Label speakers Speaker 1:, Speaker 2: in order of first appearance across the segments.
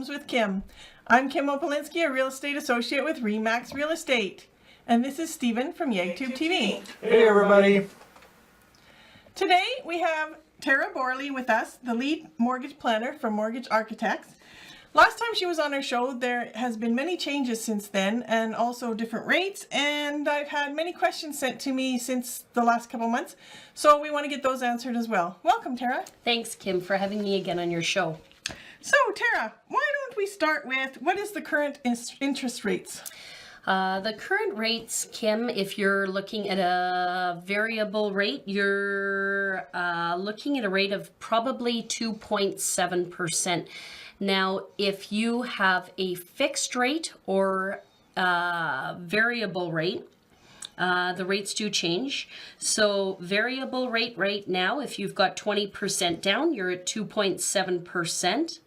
Speaker 1: Homes with Kim. I'm Kim Opolinski, a real estate associate with RE/MAX Real Estate. And this is Stephen from YegTube TV.
Speaker 2: Hey everybody.
Speaker 1: Today we have Tara Borle with us, the lead mortgage planner for Mortgage Architects. Last time she was on our show, there has been many changes since then, and also different rates, and I've had many questions sent to me since the last couple months, so we want to get those answered as well. Welcome, Tara.
Speaker 3: Thanks, Kim, for having me again on your show.
Speaker 1: So, Tara, why don't we start with what is the current interest rates?
Speaker 3: The current rates, Kim, if you're looking at a variable rate, you're looking at a rate of probably 2.7%. Now, if you have a fixed rate or variable rate, the rates do change. So variable rate right now, if you've got 20% down, you're at 2.7%.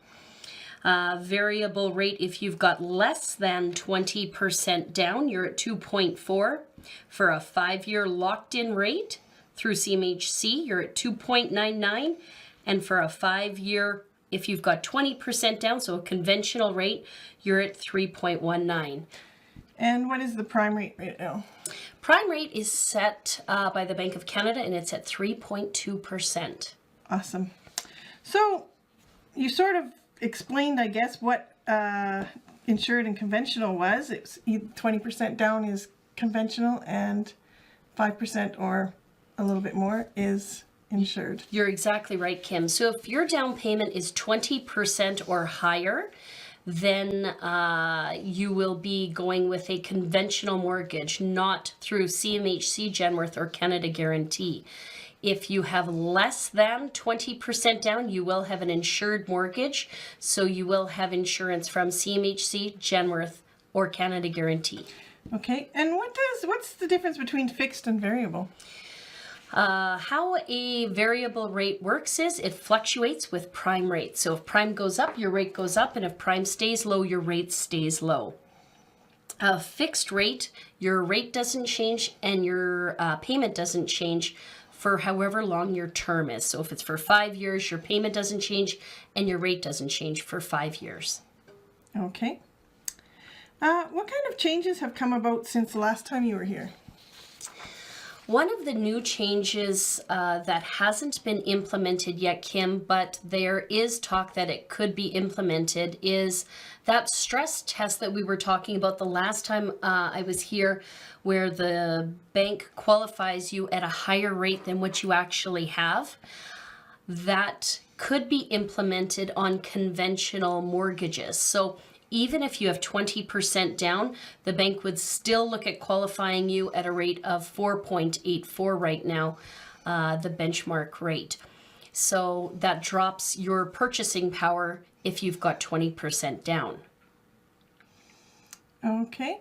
Speaker 3: Variable rate, if you've got less than 20% down, you're at 2.4. For a 5-year locked-in rate through CMHC, you're at 2.99. And for a 5-year, if you've got 20% down, so a conventional rate, you're at 3.19.
Speaker 1: And what is the prime rate right now?
Speaker 3: Prime rate is set by the Bank of Canada, and it's at 3.2%.
Speaker 1: Awesome. So you sort of explained, I guess, what insured and conventional was. It's 20% down is conventional, and 5% or a little bit more is insured.
Speaker 3: You're exactly right, Kim. So if your down payment is 20% or higher, then you will be going with a conventional mortgage, not through CMHC, Genworth, or Canada Guarantee. If you have less than 20% down, you will have an insured mortgage, so you will have insurance from CMHC, Genworth, or Canada Guarantee.
Speaker 1: Okay, and what's the difference between fixed and variable?
Speaker 3: How a variable rate works is it fluctuates with prime rate. So if prime goes up, your rate goes up, and if prime stays low, your rate stays low. A fixed rate, your rate doesn't change and your payment doesn't change for however long your term is. So if it's for 5 years, your payment doesn't change and your rate doesn't change for 5 years.
Speaker 1: Okay. What kind of changes have come about since the last time you were here?
Speaker 3: One of the new changes that hasn't been implemented yet, Kim, but there is talk that it could be implemented, is that stress test that we were talking about the last time I was here, where the bank qualifies you at a higher rate than what you actually have. That could be implemented on conventional mortgages. So even if you have 20% down, the bank would still look at qualifying you at a rate of 4.84 right now, the benchmark rate. So that drops your purchasing power if you've got 20% down.
Speaker 1: Okay.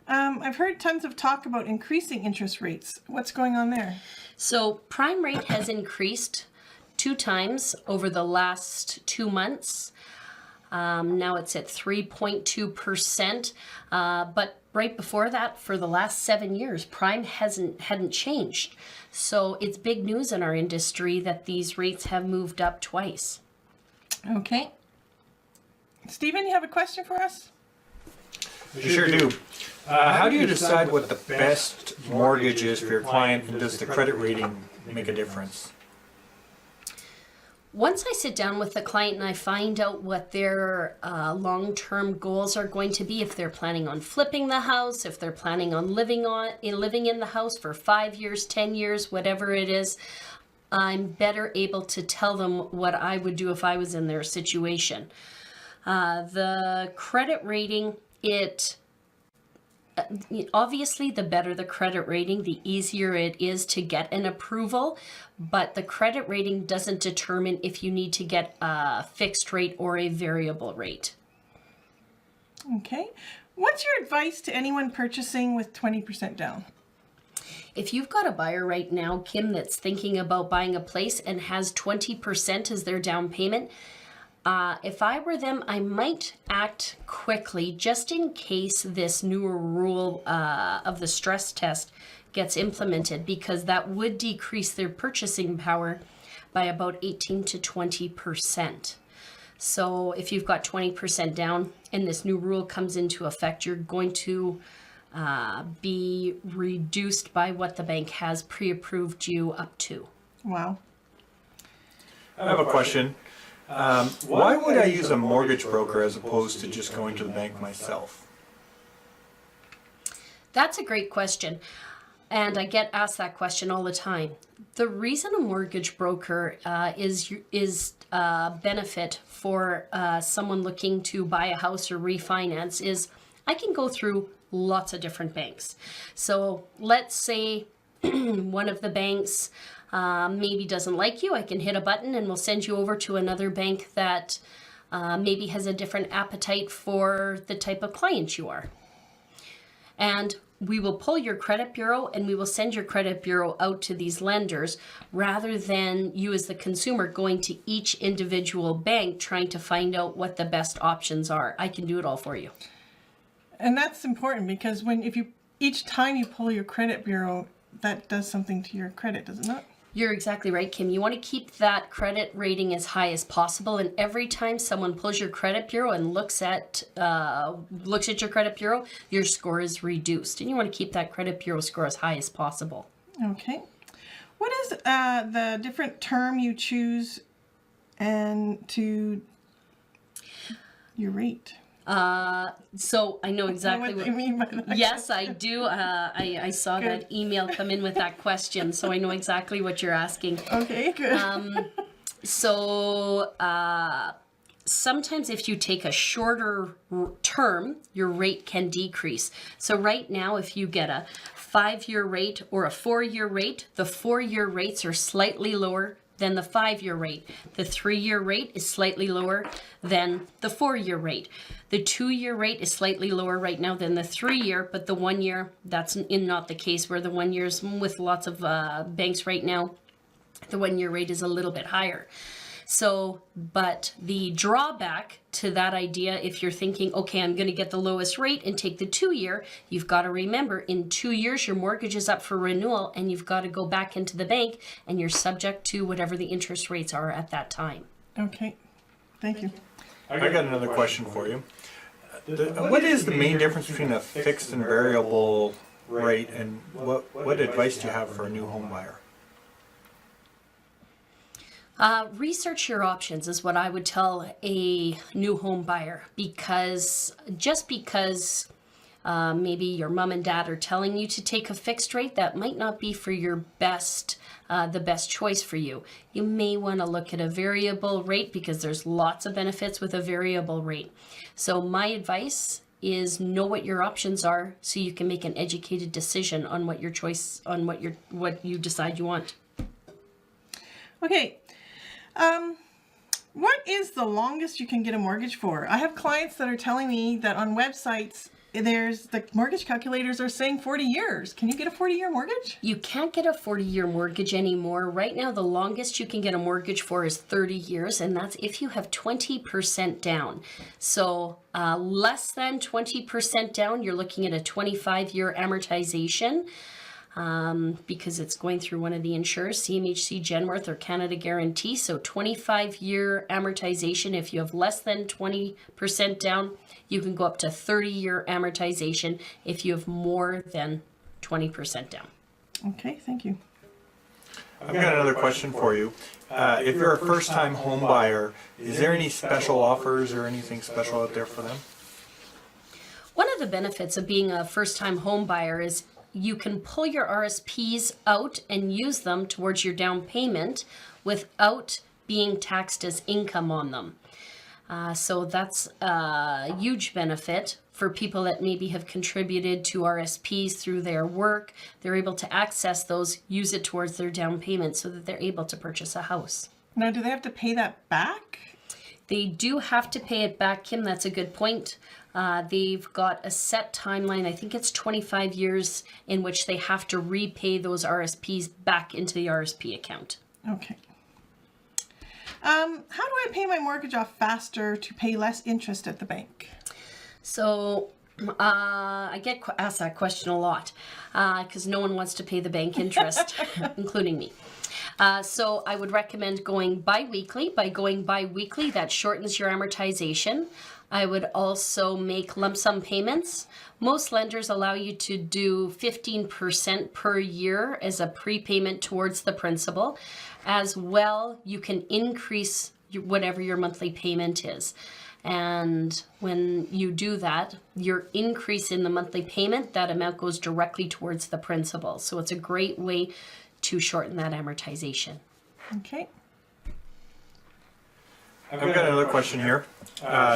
Speaker 1: I've heard tons of talk about increasing interest rates. What's going on there?
Speaker 3: So prime rate has increased 2 times over the last 2 months. Now it's at 3.2%, but right before that, for the last 7 years, prime hadn't changed. So it's big news in our industry that these rates have moved up twice.
Speaker 1: Okay. Stephen, you have a question for us?
Speaker 2: I sure do. How do you decide what the best mortgage is for your client, and does the credit rating make a difference?
Speaker 3: Once I sit down with the client and I find out what their long-term goals are going to be, if they're planning on flipping the house, if they're planning on living in the house for 5 years, 10 years, whatever it is, I'm better able to tell them what I would do if I was in their situation. The credit rating, obviously, the better the credit rating, the easier it is to get an approval, but the credit rating doesn't determine if you need to get a fixed rate or a variable rate.
Speaker 1: Okay. What's your advice to anyone purchasing with 20% down?
Speaker 3: If you've got a buyer right now, Kim, that's thinking about buying a place and has 20% as their down payment, if I were them, I might act quickly just in case this newer rule of the stress test gets implemented, because that would decrease their purchasing power by about 18 to 20%. So if you've got 20% down and this new rule comes into effect, you're going to be reduced by what the bank has pre-approved you up to.
Speaker 1: Wow.
Speaker 2: I have a question. Why would I use a mortgage broker as opposed to just going to the bank myself?
Speaker 3: That's a great question. And I get asked that question all the time. The reason a mortgage broker is benefit for someone looking to buy a house or refinance is I can go through lots of different banks. So let's say one of the banks maybe doesn't like you. I can hit a button and we'll send you over to another bank that maybe has a different appetite for the type of client you are. And we will pull your credit bureau and we will send your credit bureau out to these lenders rather than you as the consumer going to each individual bank trying to find out what the best options are. I can do it all for you.
Speaker 1: And that's important because each time you pull your credit bureau, that does something to your credit, does it not?
Speaker 3: You're exactly right, Kim. You want to keep that credit rating as high as possible. And every time someone pulls your credit bureau and looks at your credit bureau, your score is reduced. And you want to keep that credit bureau score as high as possible.
Speaker 1: Okay. What is the different term you choose and to your rate?
Speaker 3: So I know exactly
Speaker 1: what you mean by that.
Speaker 3: Yes, I do. I saw
Speaker 1: Good.
Speaker 3: that email come in with that question, so I know exactly what you're asking.
Speaker 1: Okay, good.
Speaker 3: So sometimes if you take a shorter term, your rate can decrease. So right now, if you get a 5-year rate or a 4-year rate, the 4-year rates are slightly lower than the 5-year rate. The 3-year rate is slightly lower than the 4-year rate. The 2-year rate is slightly lower right now than the 3-year, but the 1-year, that's not the case where the 1 year's with lots of banks right now, the 1-year rate is a little bit higher. So, but the drawback to that idea, if you're thinking, okay, I'm going to get the lowest rate and take the 2-year, you've got to remember in 2 years, your mortgage is up for renewal and you've got to go back into the bank and you're subject to whatever the interest rates are at that time.
Speaker 1: Okay, thank you.
Speaker 2: I got another question for you. What is the main difference between a fixed and variable rate, and what advice do you have for a new home buyer?
Speaker 3: Research your options is what I would tell a new home buyer, because just because maybe your mom and dad are telling you to take a fixed rate, that might not be for your best, the best choice for you. You may want to look at a variable rate because there's lots of benefits with a variable rate. So my advice is know what your options are so you can make an educated decision on what your choice, on what you decide you want.
Speaker 1: Okay. What is the longest you can get a mortgage for? I have clients that are telling me that on websites, the mortgage calculators are saying 40 years. Can you get a 40-year mortgage?
Speaker 3: You can't get a 40-year mortgage anymore. Right now, the longest you can get a mortgage for is 30 years, and that's if you have 20% down. So less than 20% down, you're looking at a 25-year amortization. Because it's going through one of the insurers, CMHC, Genworth, or Canada Guarantee. So 25-year amortization. If you have less than 20% down, you can go up to 30-year amortization if you have more than 20% down.
Speaker 1: Okay, thank you.
Speaker 2: I've got another question for you. If you're a first-time home buyer, is there any special offers or anything special out there for them?
Speaker 3: One of the benefits of being a first-time home buyer is you can pull your RSPs out and use them towards your down payment without being taxed as income on them. So that's a huge benefit for people that maybe have contributed to RSPs through their work. They're able to access those, use it towards their down payment so that they're able to purchase a house.
Speaker 1: Now, do they have to pay that back?
Speaker 3: They do have to pay it back, Kim. That's a good point. They've got a set timeline. I think it's 25 years in which they have to repay those RSPs back into the RSP account.
Speaker 1: Okay. How do I pay my mortgage off faster to pay less interest at the bank?
Speaker 3: So I get asked that question a lot because no one wants to pay the bank interest, including me. So I would recommend going bi-weekly. By going bi-weekly, that shortens your amortization. I would also make lump sum payments. Most lenders allow you to do 15% per year as a prepayment towards the principal. As well, you can increase whatever your monthly payment is. And when you do that, your increase in the monthly payment, that amount goes directly towards the principal. So it's a great way to shorten that amortization.
Speaker 1: Okay.
Speaker 2: I've got another question here.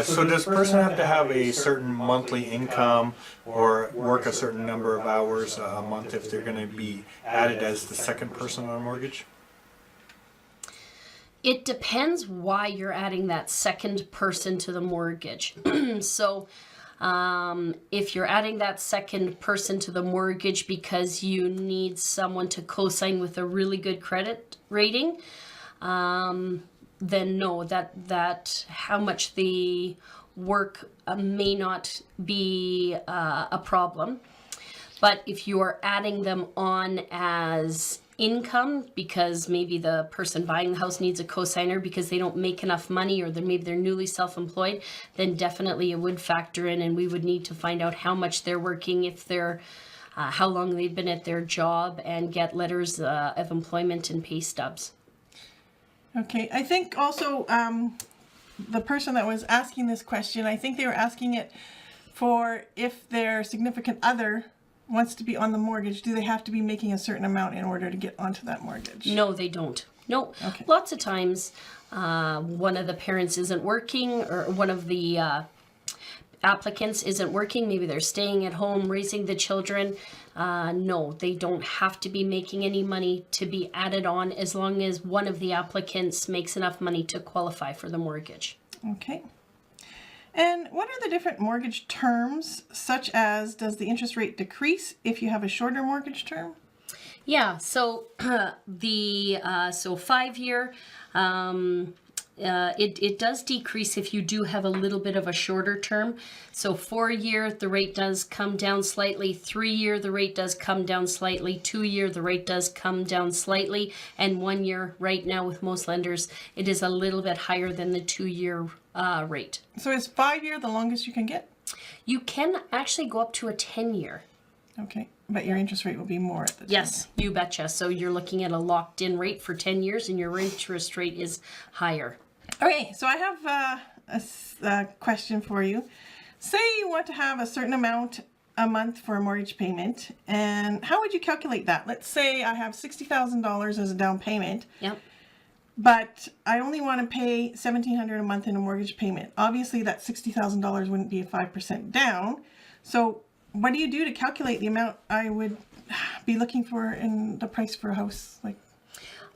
Speaker 2: So does a person have to have a certain monthly income or work a certain number of hours a month if they're going to be added as the second person on a mortgage?
Speaker 3: It depends why you're adding that second person to the mortgage. So if you're adding that second person to the mortgage because you need someone to co-sign with a really good credit rating, then no, that how much they work may not be a problem. But if you are adding them on as income because maybe the person buying the house needs a co-signer because they don't make enough money, or maybe they're newly self-employed, then definitely it would factor in, and we would need to find out how much they're working, if they're how long they've been at their job, and get letters of employment and pay stubs.
Speaker 1: Okay, I think also the person that was asking this question, I think they were asking it for if their significant other wants to be on the mortgage, do they have to be making a certain amount in order to get onto that mortgage?
Speaker 3: No, they don't. No.
Speaker 1: Okay.
Speaker 3: Lots of times one of the parents isn't working, or one of the applicants isn't working. Maybe they're staying at home raising the children. No, they don't have to be making any money to be added on, as long as one of the applicants makes enough money to qualify for the mortgage.
Speaker 1: Okay. And what are the different mortgage terms, such as does the interest rate decrease if you have a shorter mortgage term?
Speaker 3: Yeah, so so 5 year, it does decrease if you do have a little bit of a shorter term. So 4 year, the rate does come down slightly. 3 year, the rate does come down slightly. 2 year, the rate does come down slightly. And 1 year, right now with most lenders, it is a little bit higher than the 2 year rate.
Speaker 1: So is 5 year the longest you can get?
Speaker 3: You can actually go up to a 10 year.
Speaker 1: Okay, but your interest rate will be more at the time.
Speaker 3: Yes, you betcha. So you're looking at a locked in rate for 10 years and your interest rate is higher.
Speaker 1: Okay, so I have a question for you. Say you want to have a certain amount a month for a mortgage payment, and how would you calculate that? Let's say I have $60,000 as a down payment.
Speaker 3: Yep.
Speaker 1: But I only want to pay $1,700 a month in a mortgage payment. Obviously, that $60,000 wouldn't be a 5% down. So what do you do to calculate the amount I would be looking for in the price for a house? Like,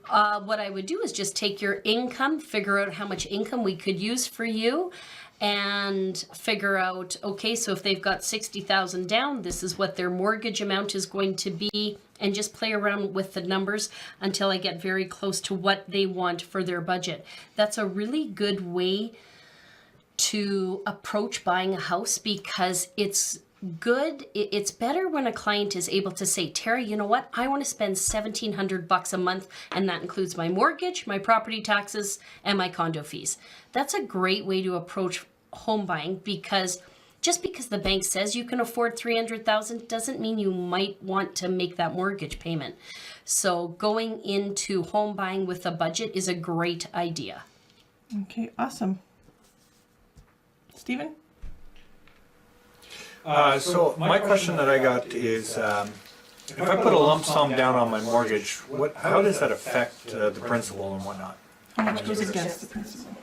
Speaker 3: what I would do is just take your income, figure out how much income we could use for you, and figure out, okay, so if they've got $60,000 down, this is what their mortgage amount is going to be, and just play around with the numbers until I get very close to what they want for their budget. That's a really good way to approach buying a house, because it's good. It's better when a client is able to say, Tara, you know what? I want to spend $1,700 a month, and that includes my mortgage, my property taxes, and my condo fees. That's a great way to approach home buying, because just because the bank says you can afford $300,000 doesn't mean you might want to make that mortgage payment. So going into home buying with a budget is a great idea.
Speaker 1: okay, awesome. Stephen?
Speaker 2: So my question that I got is, if I put a lump sum down on my mortgage, how does that affect the principal and whatnot?
Speaker 1: How much goes against the principal?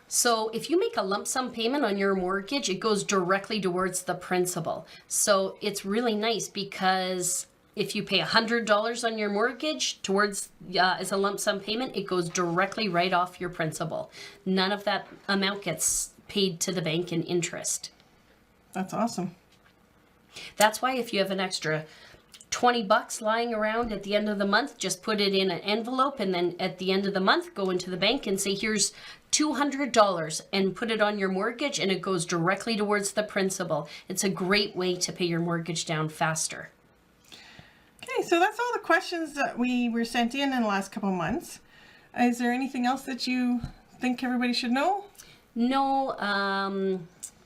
Speaker 3: So if you make a lump sum payment on your mortgage, it goes directly towards the principal. So it's really nice, because if you pay $100 on your mortgage towards as a lump sum payment, it goes directly right off your principal. None of that amount gets paid to the bank in interest.
Speaker 1: That's awesome.
Speaker 3: That's why if you have an extra $20 lying around at the end of the month, just put it in an envelope, and then at the end of the month go into the bank and say, here's $200, and put it on your mortgage, and it goes directly towards the principal. It's a great way to pay your mortgage down faster.
Speaker 1: Okay, so that's all the questions that we were sent in the last couple months. Is there anything else that you think everybody should know?
Speaker 3: No,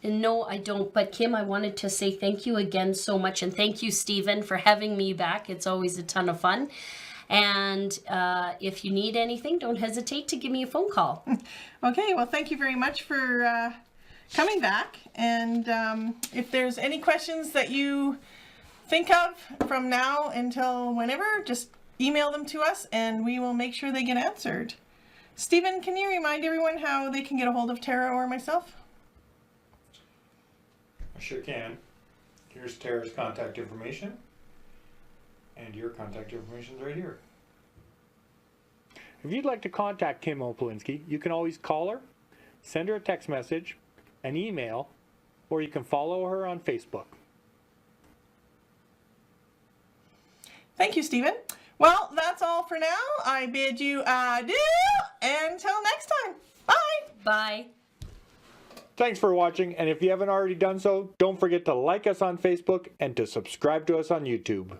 Speaker 3: no, I don't. But Kim, I wanted to say thank you again so much. And thank you, Stephen, for having me back. It's always a ton of fun. And if you need anything, don't hesitate to give me a phone call.
Speaker 1: Okay, well, thank you very much for coming back. And if there's any questions that you think of from now until whenever, just email them to us and we will make sure they get answered. Stephen, can you remind everyone how they can get a hold of Tara or myself?
Speaker 2: I sure can. Here's Tara's contact information. And your contact information is right here.
Speaker 4: If you'd like to contact Kim Oplinski, you can always call her, send her a text message, an email, or you can follow her on Facebook.
Speaker 1: Thank you, Stephen. Well, that's all for now. I bid you adieu. Until next time. Bye.
Speaker 3: Bye.
Speaker 4: Thanks for watching, and if you haven't already done so, don't forget to like us on Facebook and to subscribe to us on YouTube.